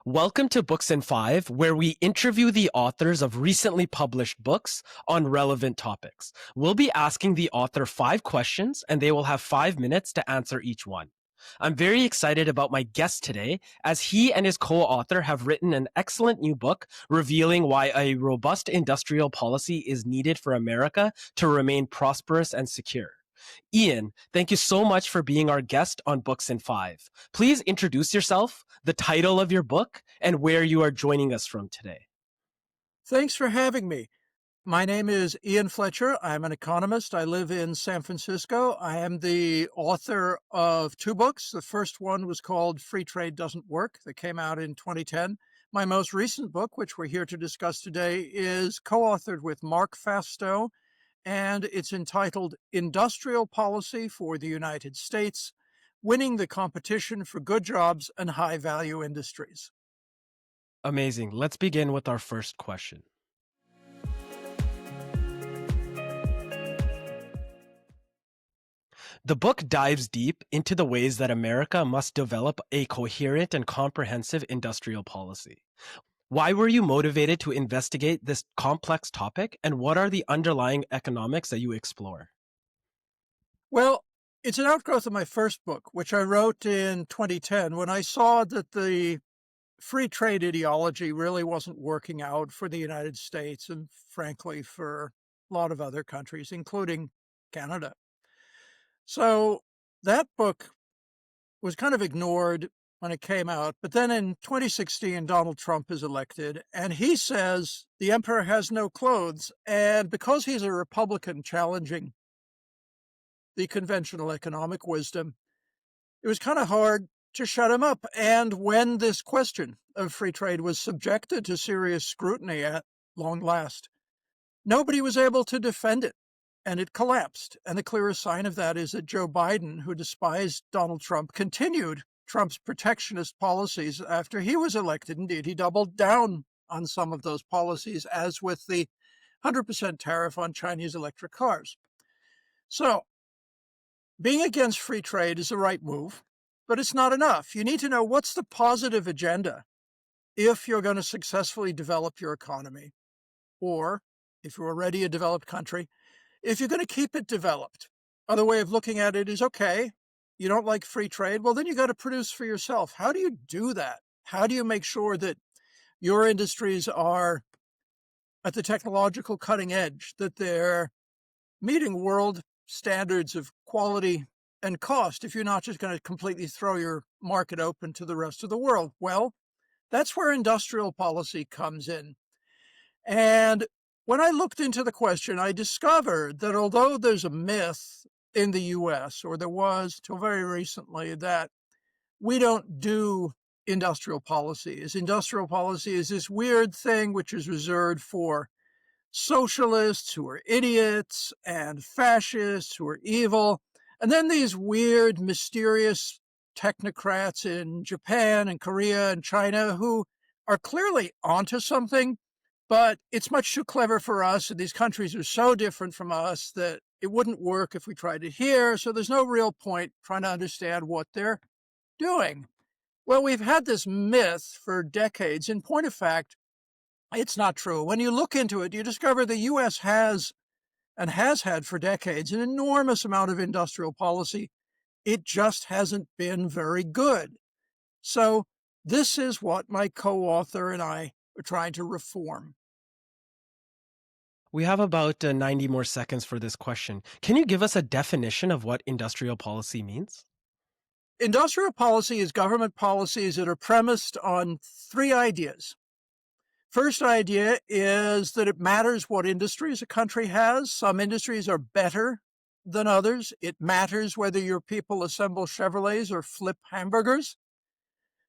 Welcome to Books in Five, where we interview the authors of recently published books on relevant topics. We'll be asking the author 5 questions, and they will have 5 minutes to answer each one. I'm very excited about my guest today, as he and his co-author have written an excellent new book revealing why a robust industrial policy is needed for America to remain prosperous and secure. Ian, thank you so much for being our guest on Books in Five. Please introduce yourself, the title of your book, and where you are joining us from today. Thanks for having me. My name is Ian Fletcher. I'm an economist. I live in San Francisco. I am the author of 2 books. The first one was called Free Trade Doesn't Work, that came out in 2010. My most recent book, which we're here to discuss today, is co-authored with Mark Fastow, and it's entitled Industrial Policy for the United States, Winning the Competition for Good Jobs and High-Value Industries. Amazing. Let's begin with our first question. The book dives deep into the ways that America must develop a coherent and comprehensive industrial policy. Why were you motivated to investigate this complex topic, and what are the underlying economics that you explore? Well, it's an outgrowth of my first book, which I wrote in 2010 when I saw that the free trade ideology really wasn't working out for the United States and, frankly, for a lot of other countries, including Canada. So that book was kind of ignored when it came out. But then in 2016, Donald Trump is elected, and he says the emperor has no clothes. And because he's a Republican challenging the conventional economic wisdom, it was kind of hard to shut him up. And when this question of free trade was subjected to serious scrutiny at long last, nobody was able to defend it, and it collapsed. And the clearest sign of that is that Joe Biden, who despised Donald Trump, continued Trump's protectionist policies after he was elected. Indeed, he doubled down on some of those policies, as with the 100% tariff on Chinese electric cars. So being against free trade is the right move, but it's not enough. You need to know what's the positive agenda if you're going to successfully develop your economy, or if you're already a developed country, if you're going to keep it developed. Other way of looking at it is, okay, you don't like free trade, well, then you got to produce for yourself. How do you do that? How do you make sure that your industries are at the technological cutting edge, that they're meeting world standards of quality and cost, if you're not just going to completely throw your market open to the rest of the world? Well, that's where industrial policy comes in. And when I looked into the question, I discovered that although there's a myth in the US, or there was till very recently, that we don't do industrial policy. Industrial policy is this weird thing which is reserved for socialists who are idiots and fascists who are evil. And then these weird, mysterious technocrats in Japan and Korea and China who are clearly onto something, but it's much too clever for us. And these countries are so different from us that it wouldn't work if we tried it here. So there's no real point trying to understand what they're doing. Well, we've had this myth for decades. In point of fact, it's not true. When you look into it, you discover the U.S. has, and has had for decades, an enormous amount of industrial policy. It just hasn't been very good. So this is what my co-author and I are trying to reform. We have about 90 more seconds for this question. Can you give us a definition of what industrial policy means? Industrial policy is government policies that are premised on 3 ideas. First idea is that it matters what industries a country has. Some industries are better than others. It matters whether your people assemble Chevrolets or flip hamburgers.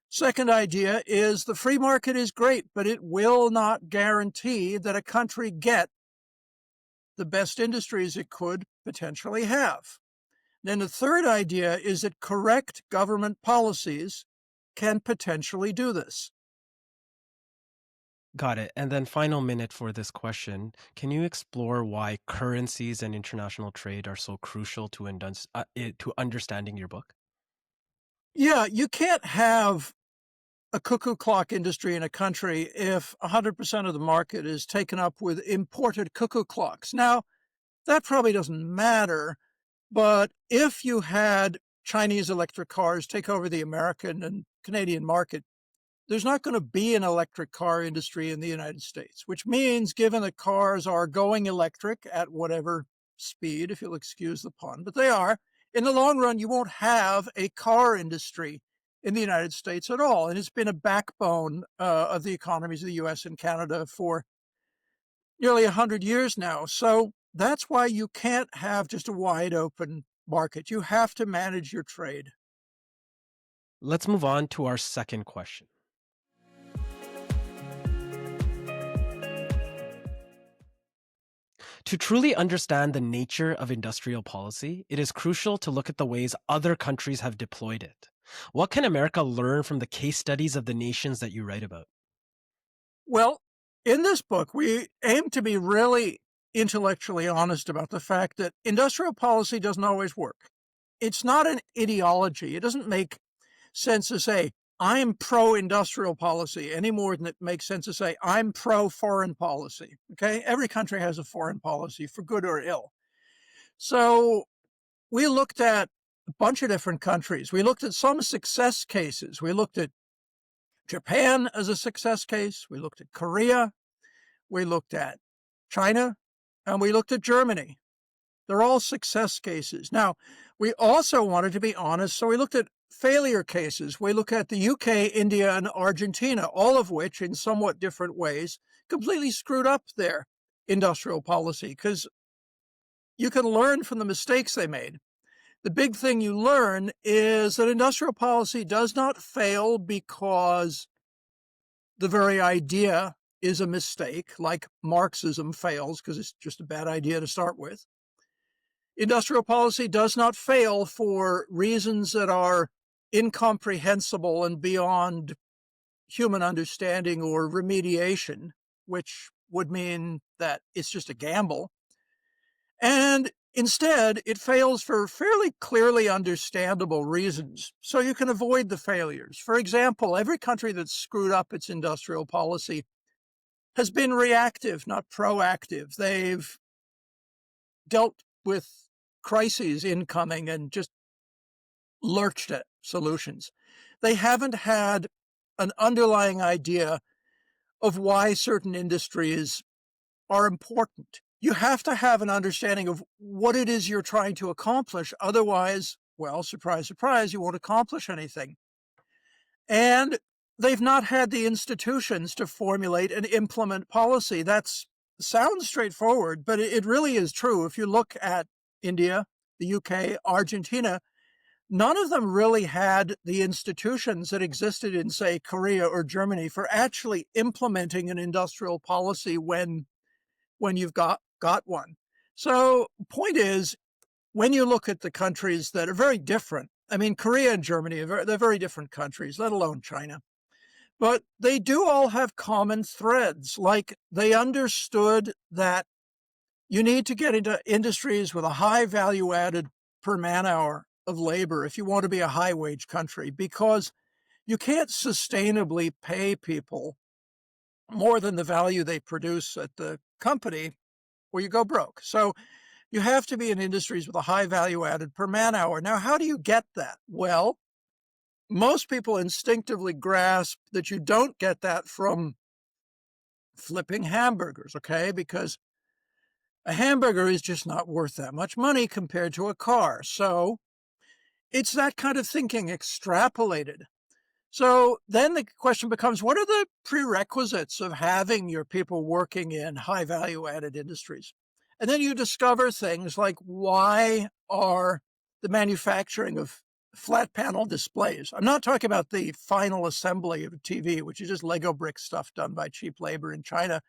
Second idea is the free market is great, but it will not guarantee that a country get the best industries it could potentially have. Then the third idea is that correct government policies can potentially do this. Got it. And then final minute for this question. Can you explore why currencies and international trade are so crucial to understanding your book? Yeah, you can't have a cuckoo clock industry in a country if 100% of the market is taken up with imported cuckoo clocks. Now, that probably doesn't matter, but if you had Chinese electric cars take over the American and Canadian market, there's not going to be an electric car industry in the United States, which means given that cars are going electric at whatever speed, if you'll excuse the pun, but they are, in the long run, you won't have a car industry in the United States at all. And it's been a backbone of the economies of the US and Canada for nearly 100 years now. So that's why you can't have just a wide open market. You have to manage your trade. Let's move on to our second question. To truly understand the nature of industrial policy, it is crucial to look at the ways other countries have deployed it. What can America learn from the case studies of the nations that you write about? Well, in this book, we aim to be really intellectually honest about the fact that industrial policy doesn't always work. It's not an ideology. It doesn't make sense to say, I'm pro-industrial policy any more than it makes sense to say, I'm pro-foreign policy. Okay? Every country has a foreign policy, for good or ill. So we looked at a bunch of different countries. We looked at some success cases. We looked at Japan as a success case. We looked at Korea. We looked at China. And we looked at Germany. They're all success cases. Now, we also wanted to be honest, so we looked at failure cases. We look at the UK, India, and Argentina, all of which, in somewhat different ways, completely screwed up their industrial policy, because you can learn from the mistakes they made. The big thing you learn is that industrial policy does not fail because the very idea is a mistake, like Marxism fails because it's just a bad idea to start with. Industrial policy does not fail for reasons that are incomprehensible and beyond human understanding or remediation, which would mean that it's just a gamble. And instead, it fails for fairly clearly understandable reasons, so you can avoid the failures. For example, every country that's screwed up its industrial policy has been reactive, not proactive. They've dealt with crises incoming and just lurched at solutions. They haven't had an underlying idea of why certain industries are important. You have to have an understanding of what it is you're trying to accomplish. Otherwise, well, surprise, surprise, you won't accomplish anything. And they've not had the institutions to formulate and implement policy. That sounds straightforward, but it really is true. If you look at India, the UK, Argentina, none of them really had the institutions that existed in, say, Korea or Germany for actually implementing an industrial policy when you've got one. So point is, when you look at the countries that are very different, I mean, Korea and Germany, they're very different countries, let alone China. But they do all have common threads, like they understood that you need to get into industries with a high value added per man hour of labor if you want to be a high wage country, because you can't sustainably pay people more than the value they produce at the company or you go broke. So you have to be in industries with a high value added per man hour. Now, how do you get that? Well, most people instinctively grasp that you don't get that from flipping hamburgers, okay? Because a hamburger is just not worth that much money compared to a car. So it's that kind of thinking extrapolated. So then the question becomes, what are the prerequisites of having your people working in high value added industries? And then you discover things like, why are the manufacturing of flat panel displays? I'm not talking about the final assembly of a TV, which is just Lego brick stuff done by cheap labor in China.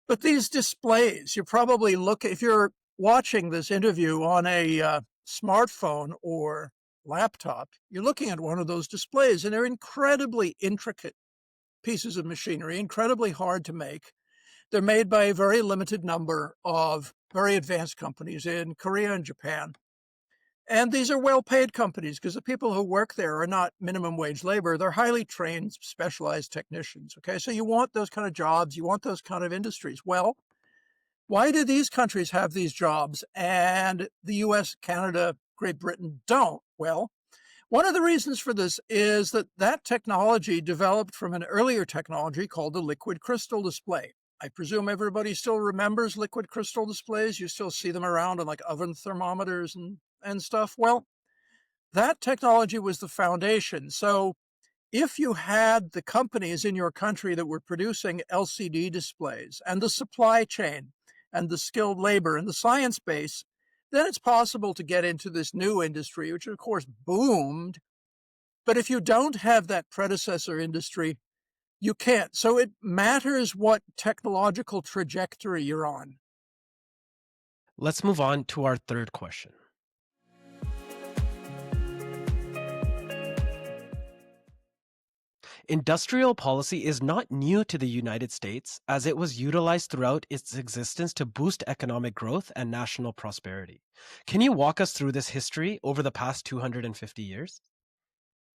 But these displays, you probably look, if you're watching this interview on a smartphone or laptop, you're looking at one of those displays, and they're incredibly intricate pieces of machinery, incredibly hard to make. They're made by a very limited number of very advanced companies in Korea and Japan. And these are well-paid companies because the people who work there are not minimum wage labor. They're highly trained, specialized technicians. Okay, so you want those kind of jobs. You want those kind of industries. Well, why do these countries have these jobs and the US, Canada, Great Britain don't? Well, one of the reasons for this is that that technology developed from an earlier technology called the liquid crystal display. I presume everybody still remembers liquid crystal displays. You still see them around on like oven thermometers and stuff. Well, that technology was the foundation. So if you had the companies in your country that were producing LCD displays and the supply chain and the skilled labor and the science base, then it's possible to get into this new industry, which of course boomed. But if you don't have that predecessor industry, you can't. So it matters what technological trajectory you're on. Let's move on to our third question. Industrial policy is not new to the United States, as it was utilized throughout its existence to boost economic growth and national prosperity. Can you walk us through this history over the past 250 years?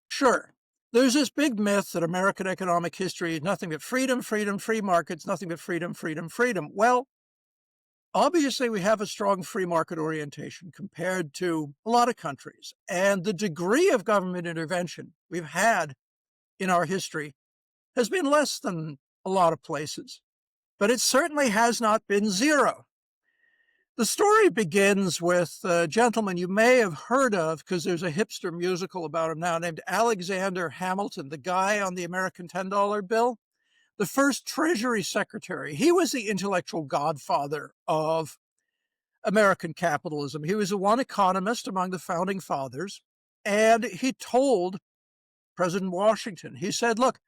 Sure. There's this big myth that American economic history is nothing but freedom, freedom, free markets, nothing but freedom, freedom, freedom. Well, obviously, we have a strong free market orientation compared to a lot of countries. And the degree of government intervention we've had in our history has been less than a lot of places. But it certainly has not been zero. The story begins with a gentleman you may have heard of because there's a hipster musical about him now named Alexander Hamilton, the guy on the American $10 bill, the first Treasury Secretary. He was the intellectual godfather of American capitalism. He was the one economist among the founding fathers, and he told President Washington, he said, look,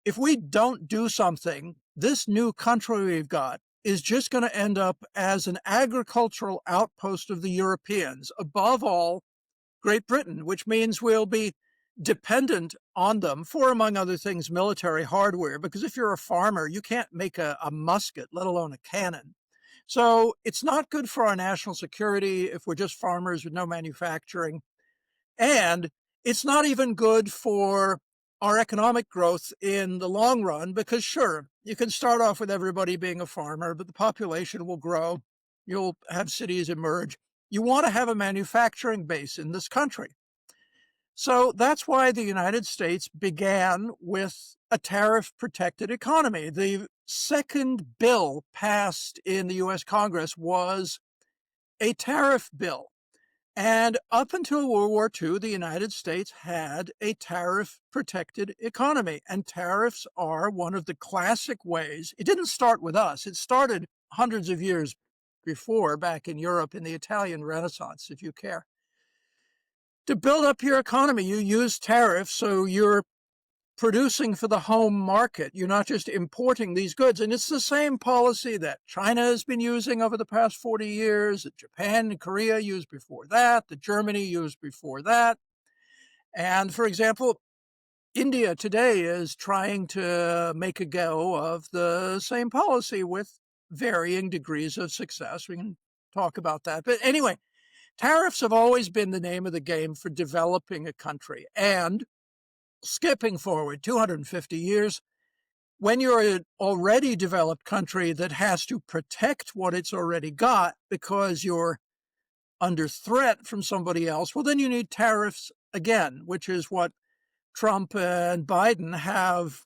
if we don't do something, this new country we've got is just going to end up as an agricultural outpost of the Europeans, above all, Great Britain, which means we'll be dependent on them for, among other things, military hardware. Because if you're a farmer, you can't make a musket, let alone a cannon. So it's not good for our national security if we're just farmers with no manufacturing. And it's not even good for our economic growth in the long run, because sure, you can start off with everybody being a farmer, but the population will grow. You'll have cities emerge. You want to have a manufacturing base in this country. So that's why the United States began with a tariff-protected economy. The second bill passed in the US Congress was a tariff bill. And up until World War II, the United States had a tariff-protected economy. And tariffs are one of the classic ways. It didn't start with us. It started hundreds of years before, back in Europe in the Italian Renaissance, if you care. To build up your economy, you use tariffs, so you're producing for the home market. You're not just importing these goods. And it's the same policy that China has been using over the past 40 years, that Japan and Korea used before that, that Germany used before that. And for example, India today is trying to make a go of the same policy with varying degrees of success. We can talk about that. But anyway, tariffs have always been the name of the game for developing a country. And skipping forward 250 years, when you're an already developed country that has to protect what it's already got because you're under threat from somebody else, well, then you need tariffs again, which is what Trump and Biden have,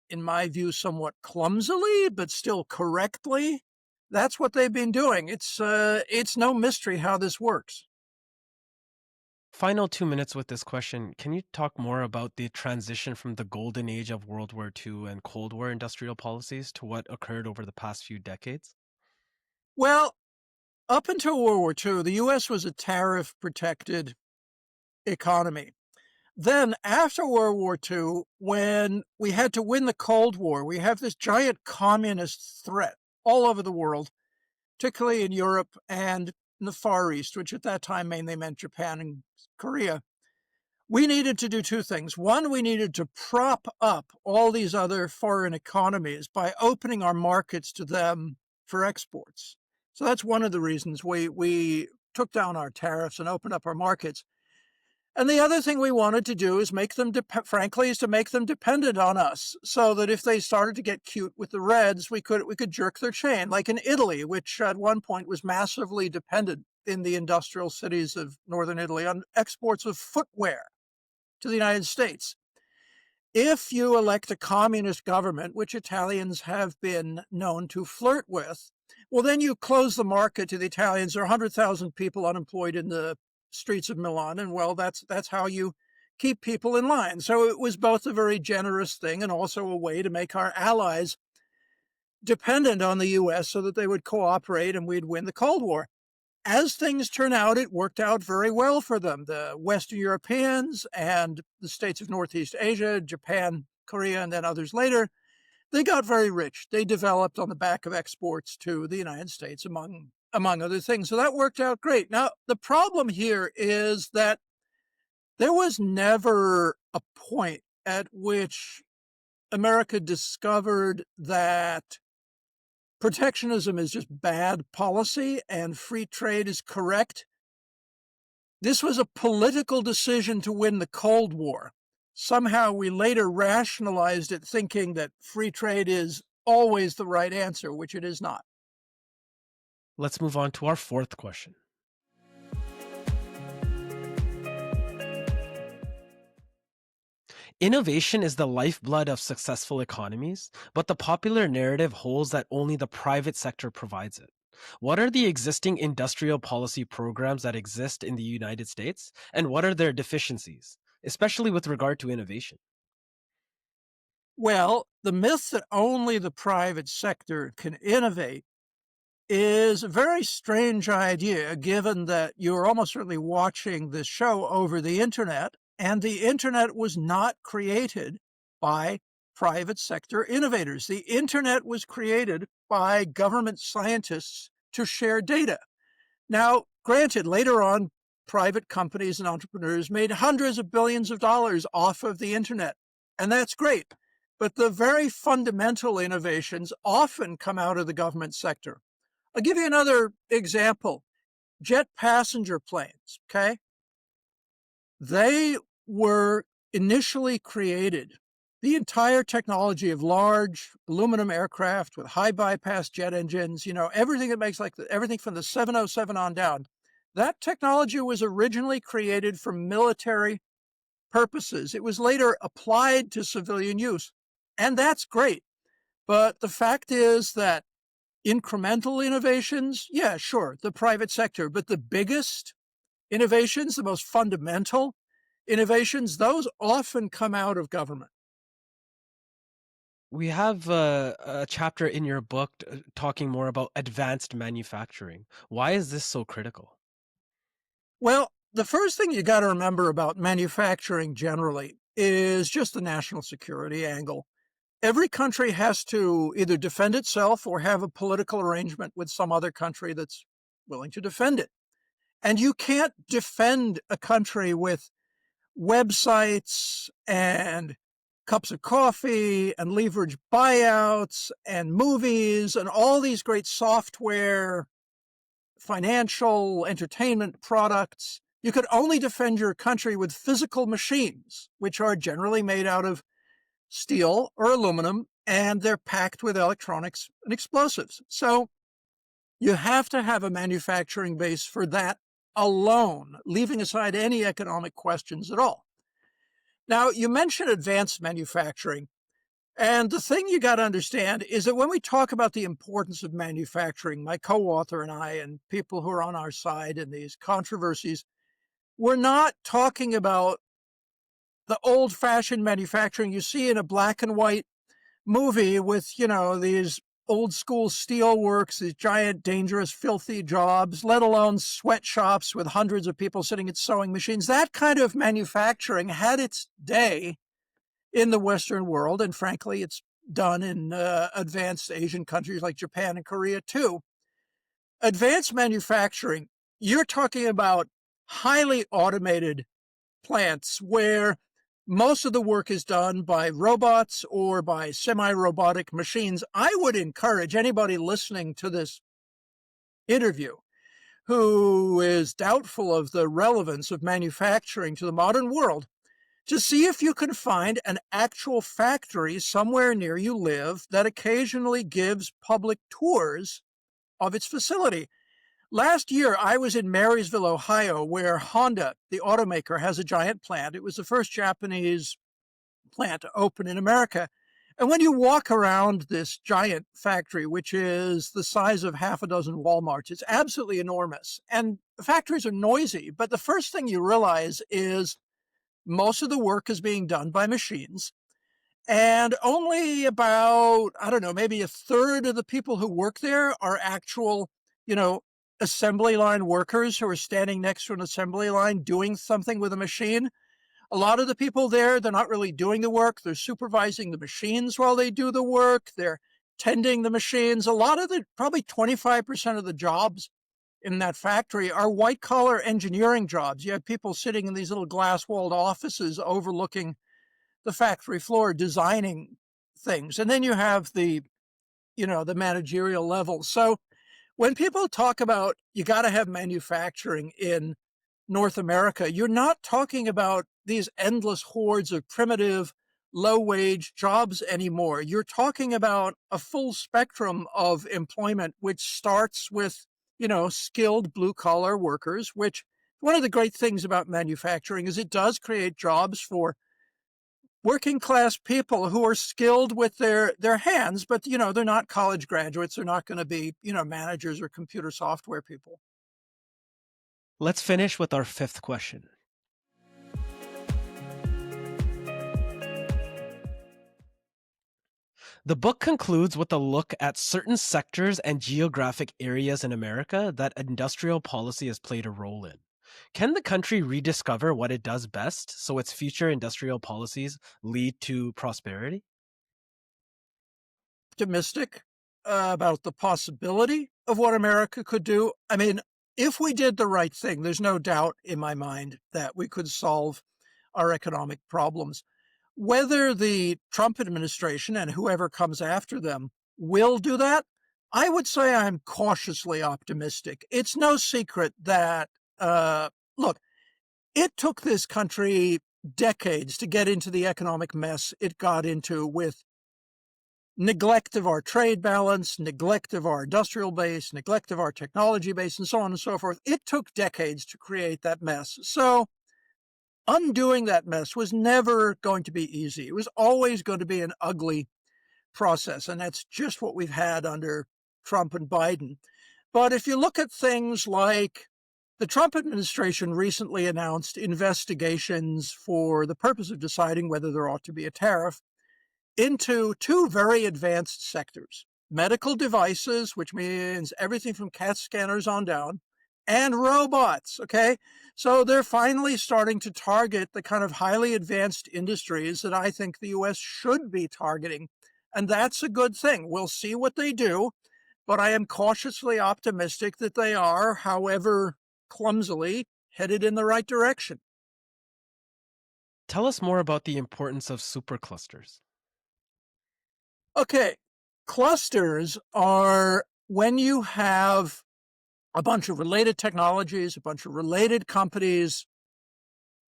in my view, somewhat clumsily, but still correctly. That's what they've been doing. It's no mystery how this works. Final 2 minutes with this question. Can you talk more about the transition from the golden age of World War II and Cold War industrial policies to what occurred over the past few decades? Well, up until World War II, the U.S. was a tariff-protected economy. Then, after World War II, when we had to win the Cold War, we have this giant communist threat all over the world, particularly in Europe and in the Far East, which at that time mainly meant Japan and Korea. We needed to do two things. One, we needed to prop up all these other foreign economies by opening our markets to them for exports. So that's one of the reasons we took down our tariffs and opened up our markets. And the other thing we wanted to do is make them, frankly, is to make them dependent on us, so that if they started to get cute with the Reds, we could jerk their chain, like in Italy, which at one point was massively dependent in the industrial cities of northern Italy on exports of footwear to the United States. If you elect a communist government, which Italians have been known to flirt with, well, then you close the market to the Italians. There are 100,000 people unemployed in the streets of Milan, and well, that's how you keep people in line. So it was both a very generous thing and also a way to make our allies dependent on the U.S. so that they would cooperate and we'd win the Cold War. As things turn out, it worked out very well for them. The Western Europeans and the states of Northeast Asia, Japan, Korea, and then others later, they got very rich. They developed on the back of exports to the United States, among other things. So that worked out great. Now, the problem here is that there was never a point at which America discovered that protectionism is just bad policy and free trade is correct. This was a political decision to win the Cold War. Somehow we later rationalized it, thinking that free trade is always the right answer, which it is not. Let's move on to our fourth question. Innovation is the lifeblood of successful economies, but the popular narrative holds that only the private sector provides it. What are the existing industrial policy programs that exist in the United States, and what are their deficiencies, especially with regard to innovation? Well, the myth that only the private sector can innovate is a very strange idea, given that you're almost certainly watching this show over the internet, and the internet was not created by private sector innovators. The internet was created by government scientists to share data. Now, granted, later on, private companies and entrepreneurs made hundreds of billions of dollars off of the internet, and that's great. But the very fundamental innovations often come out of the government sector. I'll give you another example. Jet passenger planes, okay? They were initially created, the entire technology of large aluminum aircraft with high bypass jet engines, everything that makes everything from the 707 on down. That technology was originally created for military purposes. It was later applied to civilian use, and that's great. But the fact is that incremental innovations, yeah, sure, the private sector, but the biggest innovations, the most fundamental innovations, those often come out of government. We have a chapter in your book talking more about advanced manufacturing. Why is this so critical? Well, the first thing you got to remember about manufacturing generally is just the national security angle. Every country has to either defend itself or have a political arrangement with some other country that's willing to defend it. And you can't defend a country with websites and cups of coffee and leverage buyouts and movies and all these great software, financial, entertainment products. You could only defend your country with physical machines, which are generally made out of steel or aluminum, and they're packed with electronics and explosives. So you have to have a manufacturing base for that alone, leaving aside any economic questions at all. Now, you mentioned advanced manufacturing, and the thing you got to understand is that when we talk about the importance of manufacturing, my co-author and I and people who are on our side in these controversies, we're not talking about the old-fashioned manufacturing you see in a black and white movie with, these old-school steelworks, these giant, dangerous, filthy jobs, let alone sweatshops with hundreds of people sitting at sewing machines. That kind of manufacturing had its day in the Western world, and frankly, it's done in advanced Asian countries like Japan and Korea too. Advanced manufacturing, you're talking about highly automated plants where most of the work is done by robots or by semi-robotic machines. I would encourage anybody listening to this interview who is doubtful of the relevance of manufacturing to the modern world, to see if you can find an actual factory somewhere near you live that occasionally gives public tours of its facility. Last year, I was in Marysville, Ohio, where Honda, the automaker, has a giant plant. It was the first Japanese plant to open in America. And when you walk around this giant factory, which is the size of half a dozen Walmarts, it's absolutely enormous. And the factories are noisy, but the first thing you realize is most of the work is being done by machines. And only about, I don't know, maybe a third of the people who work there are actual, assembly line workers who are standing next to an assembly line doing something with a machine. A lot of the people there, they're not really doing the work. They're supervising the machines while they do the work. They're tending the machines. A lot of probably 25% of the jobs in that factory are white collar engineering jobs. You have people sitting in these little glass walled offices overlooking the factory floor designing things. And then you have the managerial level. So when people talk about you got to have manufacturing in North America, you're not talking about these endless hordes of primitive, low-wage jobs anymore. You're talking about a full spectrum of employment, which starts with, skilled blue-collar workers, which one of the great things about manufacturing is it does create jobs for working class people who are skilled with their hands, but, they're not college graduates. They're not going to be, managers or computer software people. Let's finish with our fifth question. The book concludes with a look at certain sectors and geographic areas in America that industrial policy has played a role in. Can the country rediscover what it does best so its future industrial policies lead to prosperity? Optimistic about the possibility of what America could do. I mean, if we did the right thing, there's no doubt in my mind that we could solve our economic problems. Whether the Trump administration and whoever comes after them will do that, I would say I'm cautiously optimistic. It's no secret that, look, it took this country decades to get into the economic mess it got into with neglect of our trade balance, neglect of our industrial base, neglect of our technology base, and so on and so forth. It took decades to create that mess. So undoing that mess was never going to be easy. It was always going to be an ugly process, and that's just what we've had under Trump and Biden. But if you look at things like the Trump administration recently announced investigations for the purpose of deciding whether there ought to be a tariff into two very advanced sectors: medical devices, which means everything from CAT scanners on down, and robots. Okay. So they're finally starting to target the kind of highly advanced industries that I think the US should be targeting. And that's a good thing. We'll see what they do, but I am cautiously optimistic that they are, however clumsily, headed in the right direction. Tell us more about the importance of superclusters. Okay. Clusters are when you have a bunch of related technologies, a bunch of related companies,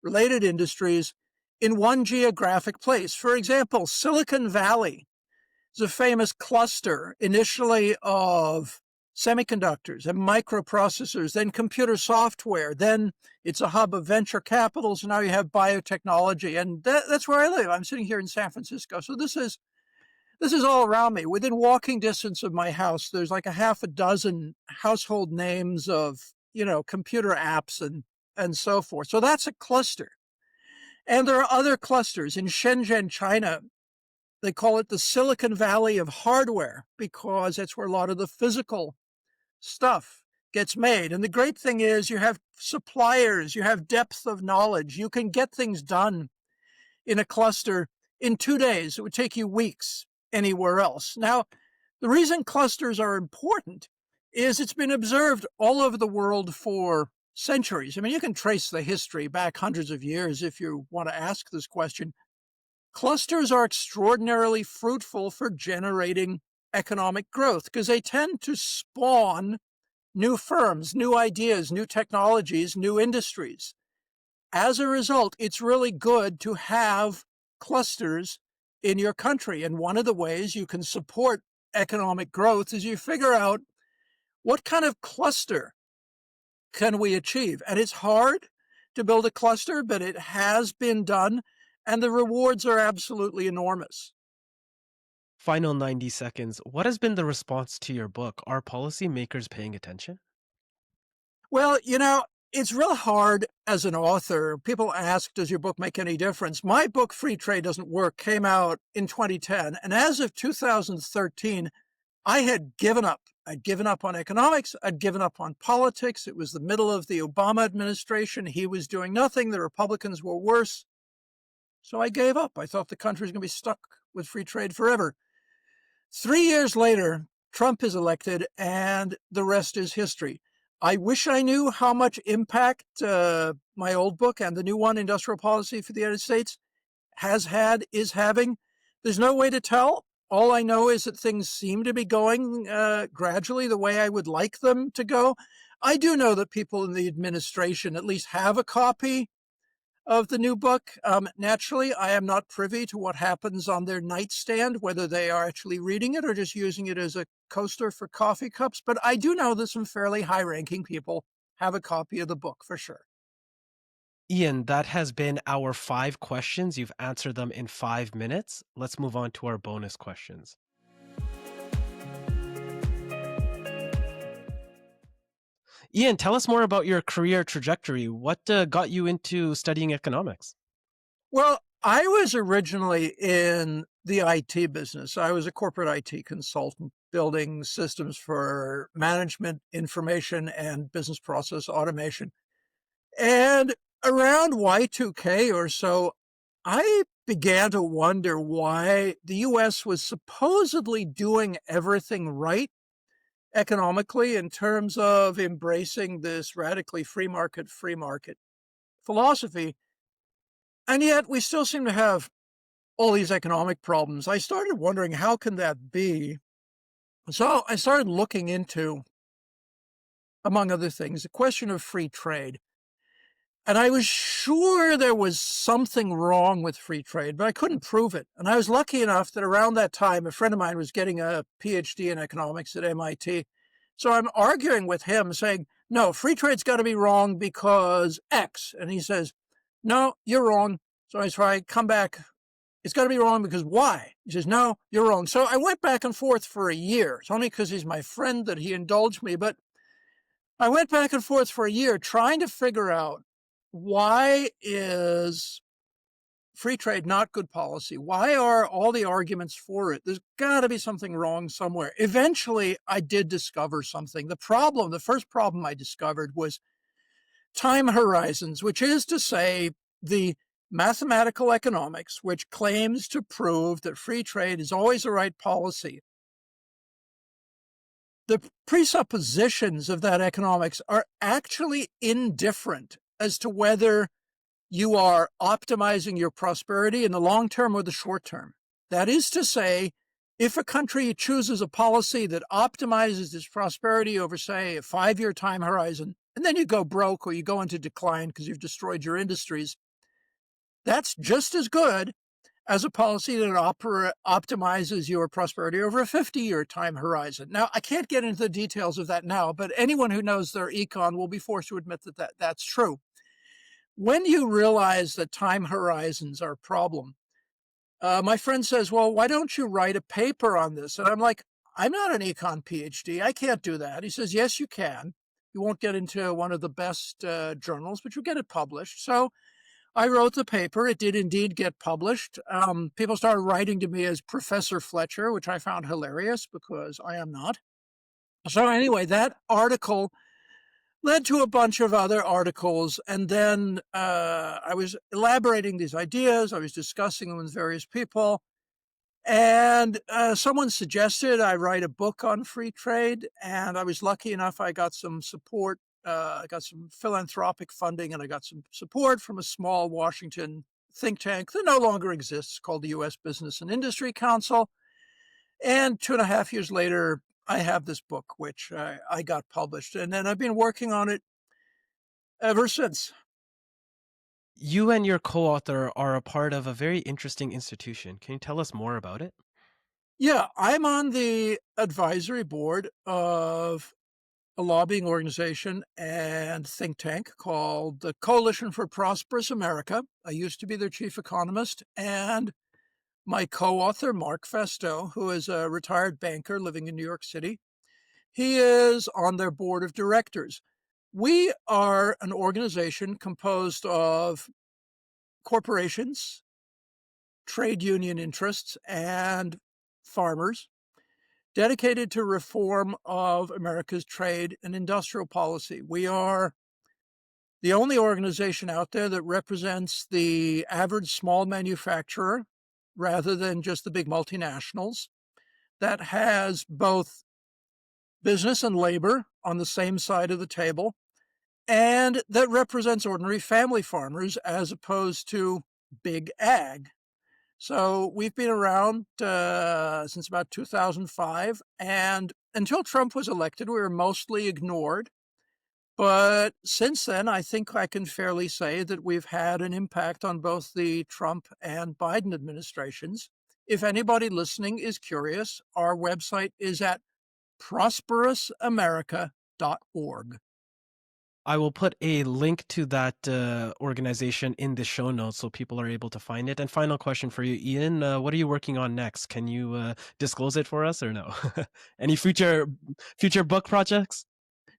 related industries in one geographic place. For example, Silicon Valley is a famous cluster initially of semiconductors and microprocessors, then computer software, then it's a hub of venture capital, so now you have biotechnology, and that's where I live. I'm sitting here in San Francisco, so this is all around me. Within walking distance of my house, there's like a half a dozen household names of, computer apps and so forth. So that's a cluster. And there are other clusters. In Shenzhen, China, they call it the Silicon Valley of hardware because that's where a lot of the physical stuff gets made. And the great thing is you have suppliers, you have depth of knowledge. You can get things done in a cluster in 2 days. It would take you weeks anywhere else. Now, the reason clusters are important is it's been observed all over the world for centuries. I mean, you can trace the history back hundreds of years if you want to ask this question. Clusters are extraordinarily fruitful for generating economic growth because they tend to spawn new firms, new ideas, new technologies, new industries. As a result, it's really good to have clusters in your country. And one of the ways you can support economic growth is you figure out what kind of cluster can we achieve. And it's hard to build a cluster, but it has been done, and the rewards are absolutely enormous. Final 90 seconds. What has been the response to your book? Are policymakers paying attention? Well, it's real hard as an author. People ask, does your book make any difference? My book, Free Trade Doesn't Work, came out in 2010. And as of 2013, I had given up. I'd given up on economics. I'd given up on politics. It was the middle of the Obama administration. He was doing nothing. The Republicans were worse. So I gave up. I thought the country was going to be stuck with free trade forever. 3 years later, Trump is elected, and the rest is history. I wish I knew how much impact my old book and the new one, Industrial Policy for the United States, has had, is having. There's no way to tell. All I know is that things seem to be going gradually the way I would like them to go. I do know that people in the administration at least have a copy of the new book. Naturally, I am not privy to what happens on their nightstand, whether they are actually reading it or just using it as a coaster for coffee cups. But I do know that some fairly high-ranking people have a copy of the book for sure. Ian, that has been our 5 questions. You've answered them in 5 minutes. Let's move on to our bonus questions. Ian, tell us more about your career trajectory. What got you into studying economics? Well, I was originally in the IT business. I was a corporate IT consultant building systems for management, information, and business process automation. And around Y2K or so, I began to wonder why the US was supposedly doing everything right economically in terms of embracing this radically free market philosophy. And yet we still seem to have all these economic problems. I started wondering, how can that be? So I started looking into, among other things, the question of free trade. And I was sure there was something wrong with free trade, but I couldn't prove it. And I was lucky enough that around that time, a friend of mine was getting a PhD in economics at MIT. So I'm arguing with him saying, no, free trade's got to be wrong because X. And he says, no, you're wrong. So I try, come back. It's got to be wrong because Y. He says, no, you're wrong. So I went back and forth for a year. It's only because he's my friend that he indulged me. But I went back and forth for a year trying to figure out, why is free trade not good policy? Why are all the arguments for it? There's got to be something wrong somewhere. Eventually, I did discover something. The first problem I discovered was time horizons, which is to say the mathematical economics, which claims to prove that free trade is always the right policy. The presuppositions of that economics are actually indifferent as to whether you are optimizing your prosperity in the long term or the short term. That is to say, if a country chooses a policy that optimizes its prosperity over, say, a 5-year time horizon, and then you go broke or you go into decline because you've destroyed your industries, that's just as good as a policy that optimizes your prosperity over a 50-year time horizon. Now, I can't get into the details of that now, but anyone who knows their econ will be forced to admit that that's true. When you realize that time horizons are a problem, my friend says, well, why don't you write a paper on this? And I'm like, I'm not an econ PhD. I can't do that. He says, yes, you can. You won't get into one of the best journals, but you'll get it published. So I wrote the paper. It did indeed get published. People started writing to me as Professor Fletcher, which I found hilarious because I am not. So anyway, that article led to a bunch of other articles. And then I was elaborating these ideas. I was discussing them with various people. And someone suggested I write a book on free trade. And I was lucky enough, I got some support. I got some philanthropic funding, and I got some support from a small Washington think tank that no longer exists called the U.S. Business and Industry Council. And 2.5 years later, I have this book, which I got published, and then I've been working on it ever since. You and your co-author are a part of a very interesting institution. Can you tell us more about it? Yeah, I'm on the advisory board of a lobbying organization and think tank called the Coalition for Prosperous America. I used to be their chief economist, and my co-author, Mark Festo, who is a retired banker living in New York City, he is on their board of directors. We are an organization composed of corporations, trade union interests, and farmers dedicated to reform of America's trade and industrial policy. We are the only organization out there that represents the average small manufacturer rather than just the big multinationals, that has both business and labor on the same side of the table, and that represents ordinary family farmers as opposed to big ag. So we've been around since about 2005, and until Trump was elected, we were mostly ignored. But since then, I think I can fairly say that we've had an impact on both the Trump and Biden administrations. If anybody listening is curious, our website is at prosperousamerica.org. I will put a link to that organization in the show notes so people are able to find it. And final question for you, Ian, what are you working on next? Can you disclose it for us or no? Any future book projects?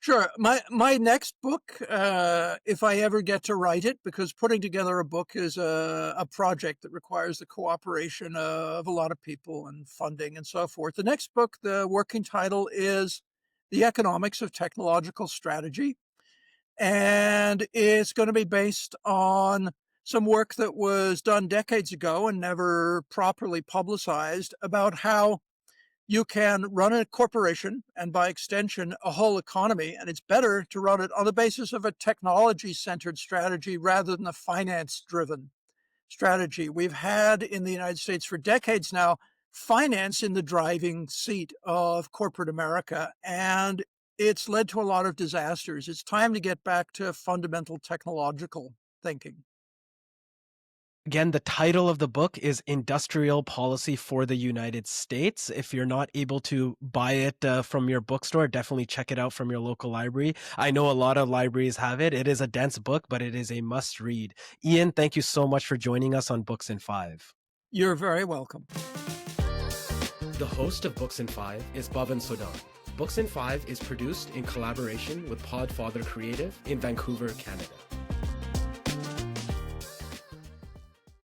Sure. My next book, if I ever get to write it, because putting together a book is a project that requires the cooperation of a lot of people and funding and so forth. The next book, the working title is The Economics of Technological Strategy. And it's going to be based on some work that was done decades ago and never properly publicized about how you can run a corporation and by extension, a whole economy. And it's better to run it on the basis of a technology-centered strategy rather than a finance-driven strategy. We've had in the United States for decades now, finance in the driving seat of corporate America, and it's led to a lot of disasters. It's time to get back to fundamental technological thinking. Again, the title of the book is Industrial Policy for the United States. If you're not able to buy it from your bookstore, definitely check it out from your local library. I know a lot of libraries have it. It is a dense book, but it is a must read. Ian, thank you so much for joining us on Books in 5. You're very welcome. The host of Books in 5 is Bhavan Sodhan. Books in 5 is produced in collaboration with Podfather Creative in Vancouver, Canada.